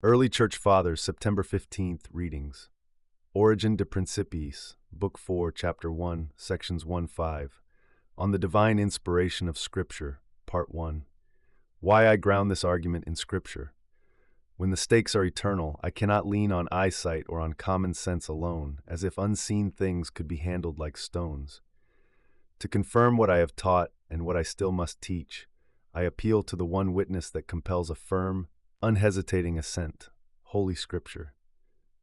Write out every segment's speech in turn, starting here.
Early Church Fathers, September 15th, readings. Origen de Principiis, Book 4, Chapter 1, Sections 1-5. On the Divine Inspiration of Scripture, Part 1. Why I ground this argument in Scripture. When the stakes are eternal, I cannot lean on eyesight or on common sense alone, as if unseen things could be handled like stones. To confirm what I have taught and what I still must teach, I appeal to the one witness that compels a firm, unhesitating assent, Holy Scripture.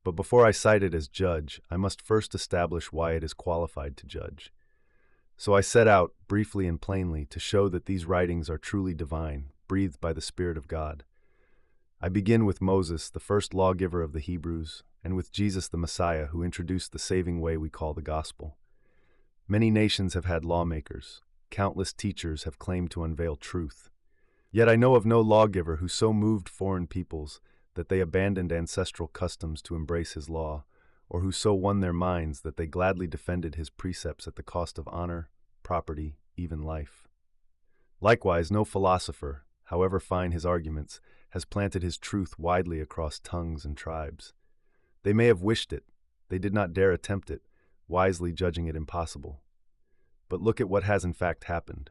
But before I cite it as judge, I must first establish why it is qualified to judge. So I set out, briefly and plainly, to show that these writings are truly divine, breathed by the Spirit of God. I begin with Moses, the first lawgiver of the Hebrews, and with Jesus the Messiah, who introduced the saving way we call the gospel. Many nations have had lawmakers. Countless teachers have claimed to unveil truth. Yet I know of no lawgiver who so moved foreign peoples that they abandoned ancestral customs to embrace his law, or who so won their minds that they gladly defended his precepts at the cost of honor, property, even life. Likewise, no philosopher, however fine his arguments, has planted his truth widely across tongues and tribes. They may have wished it, they did not dare attempt it, wisely judging it impossible. But look at what has in fact happened.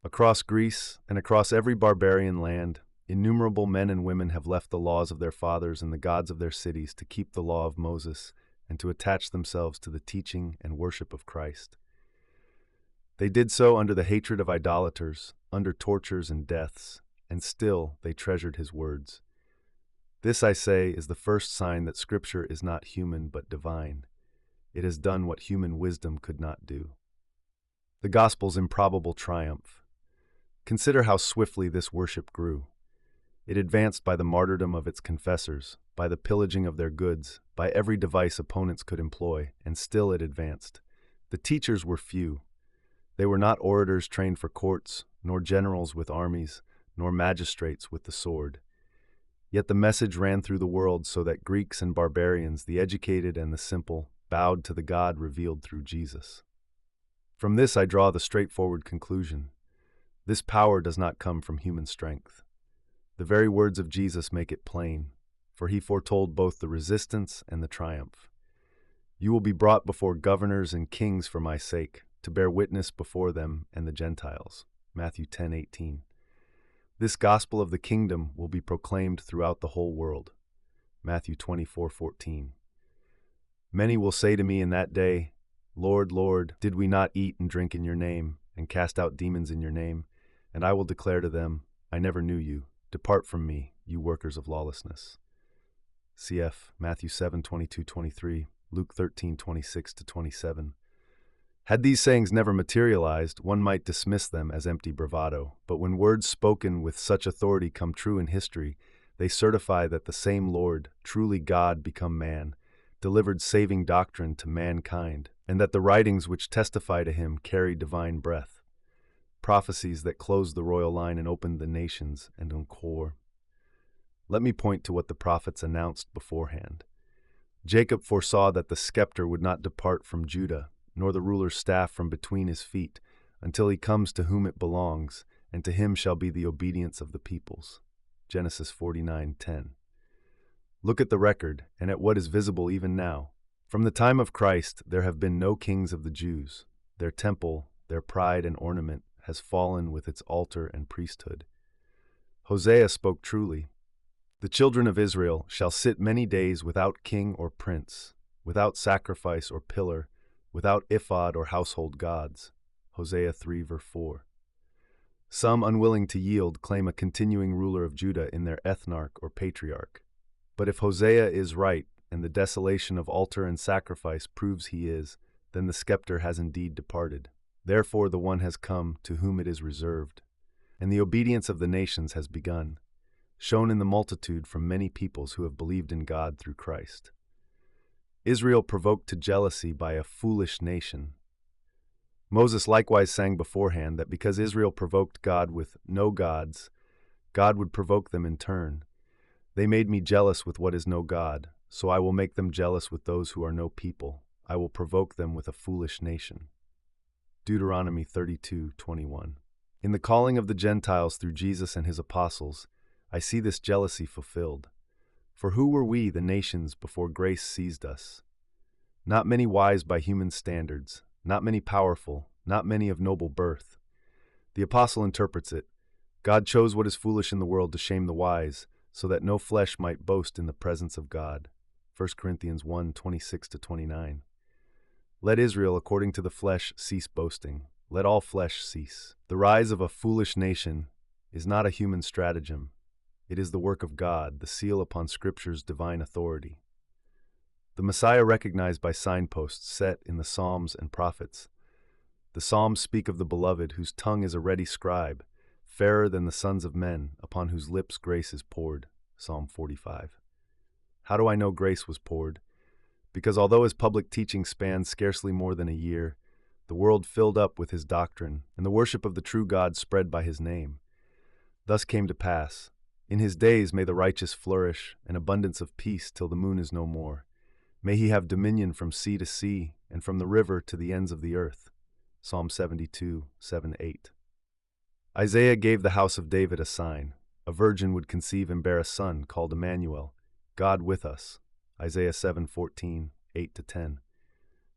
Across Greece and across every barbarian land, innumerable men and women have left the laws of their fathers and the gods of their cities to keep the law of Moses and to attach themselves to the teaching and worship of Christ. They did so under the hatred of idolaters, under tortures and deaths, and still they treasured his words. This, I say, is the first sign that Scripture is not human but divine. It has done what human wisdom could not do. The Gospel's improbable triumph. Consider how swiftly this worship grew. It advanced by the martyrdom of its confessors, by the pillaging of their goods, by every device opponents could employ, and still it advanced. The teachers were few. They were not orators trained for courts, nor generals with armies, nor magistrates with the sword. Yet the message ran through the world so that Greeks and barbarians, the educated and the simple, bowed to the God revealed through Jesus. From this I draw the straightforward conclusion. This power does not come from human strength. The very words of Jesus make it plain, for he foretold both the resistance and the triumph. You will be brought before governors and kings for my sake, to bear witness before them and the Gentiles. Matthew 10:18. This gospel of the kingdom will be proclaimed throughout the whole world. Matthew 24:14. Many will say to me in that day, Lord, Lord, did we not eat and drink in your name, and cast out demons in your name? And I will declare to them, I never knew you. Depart from me, you workers of lawlessness. Cf. Matthew 7:22-23, Luke 13:26-27. Had these sayings never materialized, one might dismiss them as empty bravado, but when words spoken with such authority come true in history, they certify that the same Lord, truly God become man, delivered saving doctrine to mankind, and that the writings which testify to him carry divine breath. Prophecies that closed the royal line and opened the nations and encore. Let me point to what the prophets announced beforehand. Jacob foresaw that the scepter would not depart from Judah, nor the ruler's staff from between his feet, until he comes to whom it belongs, and to him shall be the obedience of the peoples. Genesis 49:10. Look at the record, and at what is visible even now. From the time of Christ, there have been no kings of the Jews. Their temple, their pride and ornament, has fallen with its altar and priesthood. Hosea spoke truly. The children of Israel shall sit many days without king or prince, without sacrifice or pillar, without ephod or household gods. Hosea 3:4. Some, unwilling to yield, claim a continuing ruler of Judah in their ethnarch or patriarch. But if Hosea is right, and the desolation of altar and sacrifice proves he is, then the scepter has indeed departed. Therefore the one has come to whom it is reserved, and the obedience of the nations has begun, shown in the multitude from many peoples who have believed in God through Christ. Israel provoked to jealousy by a foolish nation. Moses likewise sang beforehand that because Israel provoked God with no gods, God would provoke them in turn. They made me jealous with what is no God, so I will make them jealous with those who are no people. I will provoke them with a foolish nation. Deuteronomy 32:21. In the calling of the Gentiles through Jesus and his apostles, I see this jealousy fulfilled. For who were we, the nations, before grace seized us? Not many wise by human standards, not many powerful, not many of noble birth. The apostle interprets it: God chose what is foolish in the world to shame the wise, so that no flesh might boast in the presence of God. 1 Corinthians 1:26-29. Let Israel, according to the flesh, cease boasting. Let all flesh cease. The rise of a foolish nation is not a human stratagem. It is the work of God, the seal upon Scripture's divine authority. The Messiah recognized by signposts set in the Psalms and prophets. The Psalms speak of the beloved, whose tongue is a ready scribe, fairer than the sons of men, upon whose lips grace is poured. Psalm 45. How do I know grace was poured? Because although his public teaching spanned scarcely more than a year, the world filled up with his doctrine, and the worship of the true God spread by his name. Thus came to pass, in his days may the righteous flourish, an abundance of peace till the moon is no more. May he have dominion from sea to sea, and from the river to the ends of the earth. Psalm 72:7-8. Isaiah gave the house of David a sign. A virgin would conceive and bear a son, called Emmanuel, God with us. Isaiah 7:14-8-10.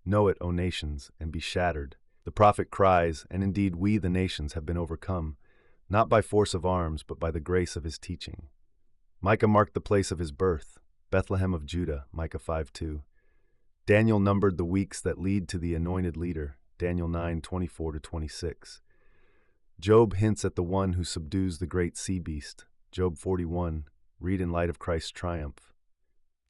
Know it, O nations, and be shattered. The prophet cries, and indeed we, the nations, have been overcome, not by force of arms, but by the grace of his teaching. Micah marked the place of his birth, Bethlehem of Judah, Micah 5:2. Daniel numbered the weeks that lead to the anointed leader, Daniel 9:24-26. Job hints at the one who subdues the great sea beast, Job 41, read in light of Christ's triumph.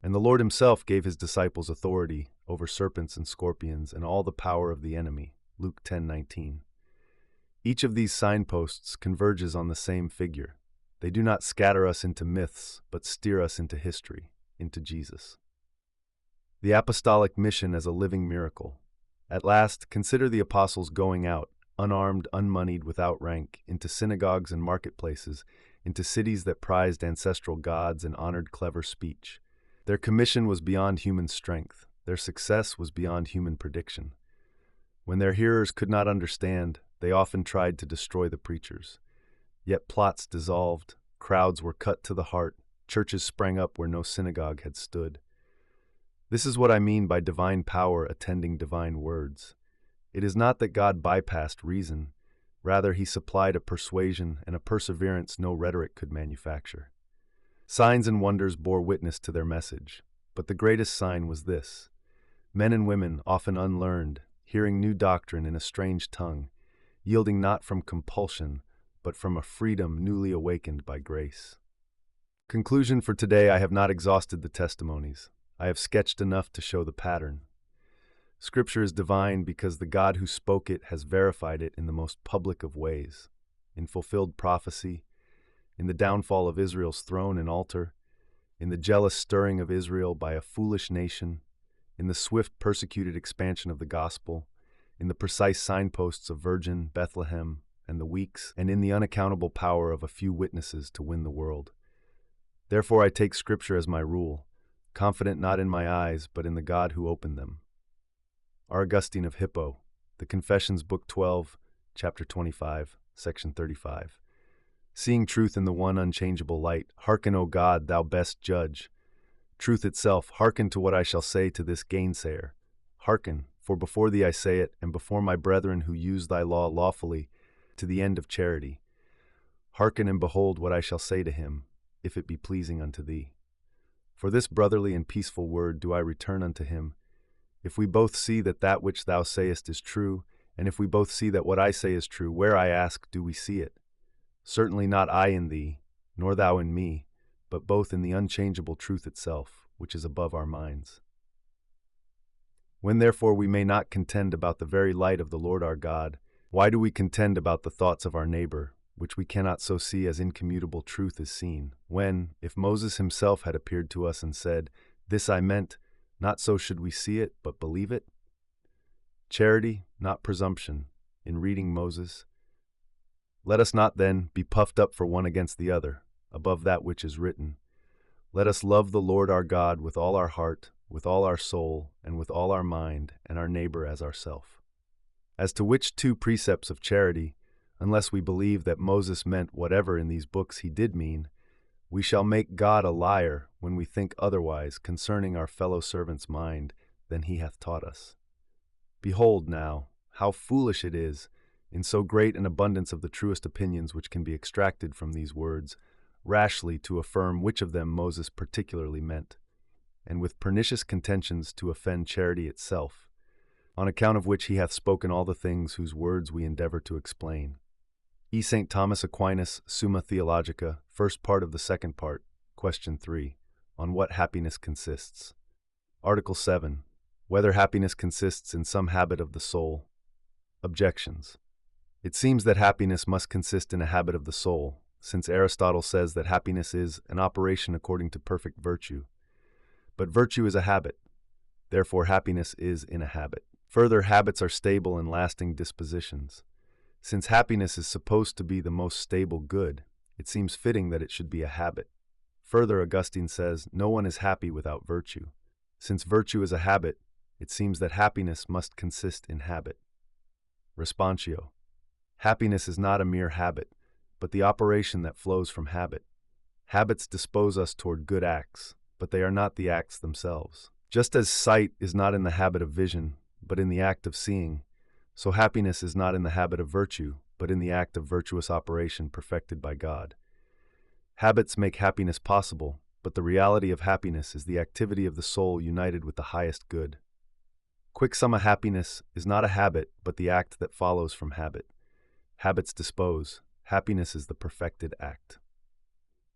And the Lord himself gave his disciples authority over serpents and scorpions and all the power of the enemy, Luke 10:19. Each of these signposts converges on the same figure. They do not scatter us into myths, but steer us into history, into Jesus. The apostolic mission as a living miracle. At last, consider the apostles going out, unarmed, unmoneyed, without rank, into synagogues and marketplaces, into cities that prized ancestral gods and honored clever speech. Their commission was beyond human strength. Their success was beyond human prediction. When their hearers could not understand, they often tried to destroy the preachers. Yet plots dissolved, crowds were cut to the heart, churches sprang up where no synagogue had stood. This is what I mean by divine power attending divine words. It is not that God bypassed reason. Rather, he supplied a persuasion and a perseverance no rhetoric could manufacture. Signs and wonders bore witness to their message, but the greatest sign was this: men and women, often unlearned, hearing new doctrine in a strange tongue, yielding not from compulsion, but from a freedom newly awakened by grace. Conclusion for today: I have not exhausted the testimonies. I have sketched enough to show the pattern. Scripture is divine because the God who spoke it has verified it in the most public of ways, in fulfilled prophecy, in the downfall of Israel's throne and altar, in the jealous stirring of Israel by a foolish nation, in the swift persecuted expansion of the gospel, in the precise signposts of virgin Bethlehem and the weeks, and in the unaccountable power of a few witnesses to win the world. Therefore I take Scripture as my rule, confident not in my eyes, but in the God who opened them. Augustine of Hippo, The Confessions, Book 12, Chapter 25, Section 35. Seeing truth in the one unchangeable light, hearken, O God, thou best judge. Truth itself, hearken to what I shall say to this gainsayer. Hearken, for before thee I say it, and before my brethren who use thy law lawfully, to the end of charity. Hearken and behold what I shall say to him, if it be pleasing unto thee. For this brotherly and peaceful word do I return unto him. If we both see that that which thou sayest is true, and if we both see that what I say is true, where, I ask, do we see it? Certainly not I in thee, nor thou in me, but both in the unchangeable truth itself, which is above our minds. When therefore we may not contend about the very light of the Lord our God, why do we contend about the thoughts of our neighbor, which we cannot so see as incommutable truth is seen, when, if Moses himself had appeared to us and said, "This I meant," not so should we see it, but believe it? Charity, not presumption, in reading Moses. Let us not, then, be puffed up for one against the other, above that which is written. Let us love the Lord our God with all our heart, with all our soul, and with all our mind, and our neighbor as ourself. As to which two precepts of charity, unless we believe that Moses meant whatever in these books he did mean, We shall make God a liar when we think otherwise concerning our fellow servant's mind than he hath taught us. Behold now, how foolish it is, in so great an abundance of the truest opinions which can be extracted from these words, rashly to affirm which of them Moses particularly meant, and with pernicious contentions to offend charity itself, on account of which he hath spoken all the things whose words we endeavor to explain. E. St. Thomas Aquinas, Summa Theologica, first part of the second part, question 3, on what happiness consists. Article 7, whether happiness consists in some habit of the soul. Objections. It seems that happiness must consist in a habit of the soul, since Aristotle says that happiness is an operation according to perfect virtue. But virtue is a habit, therefore happiness is in a habit. Further, habits are stable and lasting dispositions. Since happiness is supposed to be the most stable good, it seems fitting that it should be a habit. Further, Augustine says, no one is happy without virtue. Since virtue is a habit, it seems that happiness must consist in habit. Responsio. Happiness is not a mere habit, but the operation that flows from habit. Habits dispose us toward good acts, but they are not the acts themselves. Just as sight is not in the habit of vision, but in the act of seeing, so happiness is not in the habit of virtue, but in the act of virtuous operation perfected by God. Habits make happiness possible, but the reality of happiness is the activity of the soul united with the highest good. Quick summa happiness is not a habit, but the act that follows from habit. Habits dispose. Happiness is the perfected act.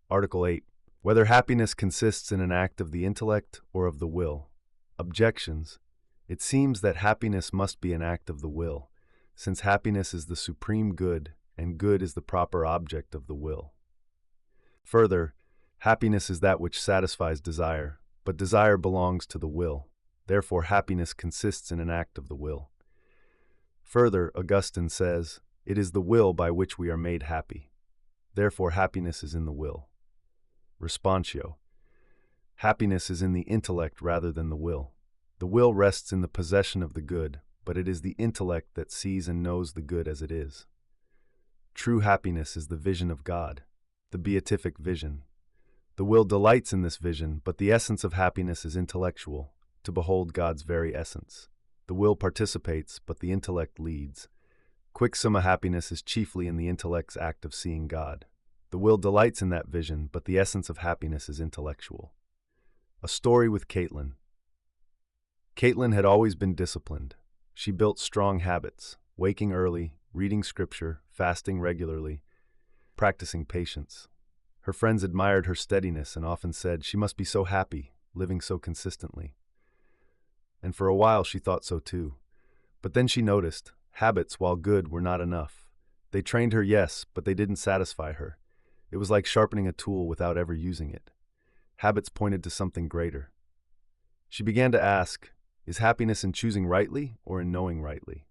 Article 8. Whether happiness consists in an act of the intellect or of the will. Objections. It seems that happiness must be an act of the will, since happiness is the supreme good, and good is the proper object of the will. Further, happiness is that which satisfies desire, but desire belongs to the will. Therefore, happiness consists in an act of the will. Further, Augustine says, it is the will by which we are made happy. Therefore, happiness is in the will. Responsio. Happiness is in the intellect rather than the will. The will rests in the possession of the good, but it is the intellect that sees and knows the good as it is. True happiness is the vision of God, the beatific vision. The will delights in this vision, but the essence of happiness is intellectual, to behold God's very essence. The will participates, but the intellect leads. Quick summa happiness is chiefly in the intellect's act of seeing God. The will delights in that vision, but the essence of happiness is intellectual. A story with Caitlin. Caitlin had always been disciplined. She built strong habits, waking early, reading scripture, fasting regularly, practicing patience. Her friends admired her steadiness and often said she must be so happy, living so consistently. And for a while she thought so too. But then she noticed, habits, while good, were not enough. They trained her, yes, but they didn't satisfy her. It was like sharpening a tool without ever using it. Habits pointed to something greater. She began to ask, is happiness in choosing rightly or in knowing rightly?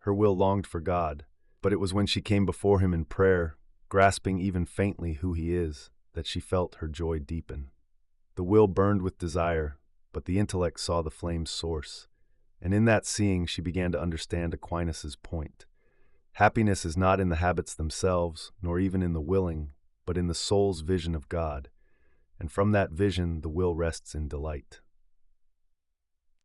Her will longed for God, but it was when she came before him in prayer, grasping even faintly who he is, that she felt her joy deepen. The will burned with desire, but the intellect saw the flame's source, and in that seeing she began to understand Aquinas' point. Happiness is not in the habits themselves, nor even in the willing, but in the soul's vision of God, and from that vision the will rests in delight.